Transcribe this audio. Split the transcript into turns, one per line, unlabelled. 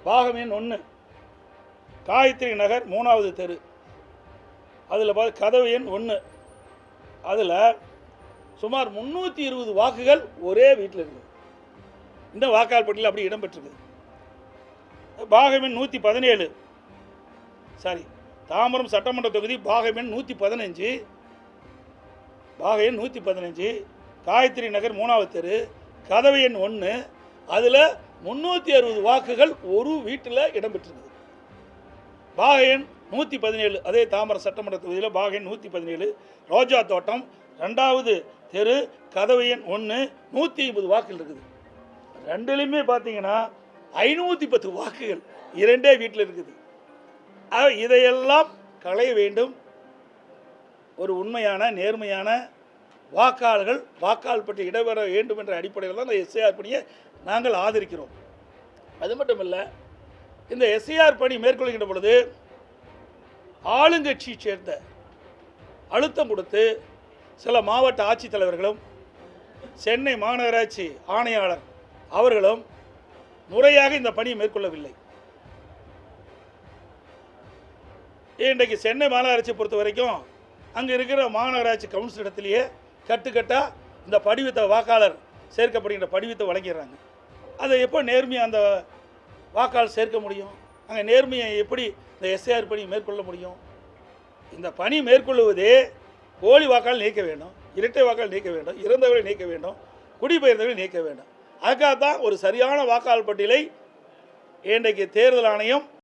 பாகம் எண் 1 காயத்ரி நகர் 3வது தெரு, அதில் கதவு எண் 1, அதில் சுமார் 320 வாக்குகள் ஒரே வீட்டில் இருக்குது. இந்த வாக்காளர் பட்டியலில் அப்படி இடம்பெற்றிருக்குது. பாகம் எண் 117, தாம்பரம் சட்டமன்ற தொகுதி பாகம் எண் 115, பாகம் எண் 115 காயத்ரி நகர் 3வது தெரு, கதவு எண் 1, அதில் 360 வாக்குகள் ஒரு வீட்டில் இடம்பெற்றிருக்குது. பாகம் எண் 117 அதே தாம்பரம் சட்டமன்ற தொகுதியில் பாகம் எண் 117 ரோஜா தோட்டம் 2வது தெரு, கதவு எண் 1, 150 வாக்குகள் இருக்குது. ரெண்டுலையுமே பார்த்தீங்கன்னா 510 வாக்குகள் இரண்டே வீட்டில் இருக்குது. இதையெல்லாம் களைய வேண்டும். ஒரு உண்மையான நேர்மையான வாக்காளர்கள் வாக்காளர் பற்றி இடம்பெற வேண்டும் என்ற அடிப்படையில் தான் இந்த எஸ்ஐஆர் பணியை நாங்கள் ஆதரிக்கிறோம். அது மட்டும் இல்லை, இந்த எஸ்ஐஆர் பணி மேற்கொள்கின்ற பொழுது ஆளுங்கட்சியை சேர்ந்த அழுத்தம் கொடுத்து சில மாவட்ட ஆட்சித்தலைவர்களும் சென்னை மாநகராட்சி ஆணையாளர் அவர்களும் முறையாக இந்த பணியை மேற்கொள்ளவில்லை. இன்றைக்கு சென்னை மாநகராட்சியை பொறுத்த வரைக்கும் அங்கே இருக்கிற மாநகராட்சி கவுன்சிலிடத்திலேயே கட்டுக்கட்டாக இந்த படிவத்தை வாக்காளர் சேர்க்கப்படுகின்ற படிவத்தை வழங்கிடுறாங்க. அதை எப்போ நேர்மையாக அந்த வாக்காளர் சேர்க்க முடியும்? அங்கே நேர்மையை எப்படி இந்த எஸ்ஐஆர் பணி மேற்கொள்ள முடியும்? இந்த பணி மேற்கொள்வதே போலி வாக்காளர் நீக்க வேண்டும், இரட்டை வாக்காளர் நீக்க வேண்டும், இறந்தவர்களை நீக்க வேண்டும், குடிபெயர்ந்தவர்களை நீக்க வேண்டும். அதுக்காகத்தான் ஒரு சரியான வாக்காளர் பட்டியலை இன்றைக்கு தேர்தல் ஆணையம்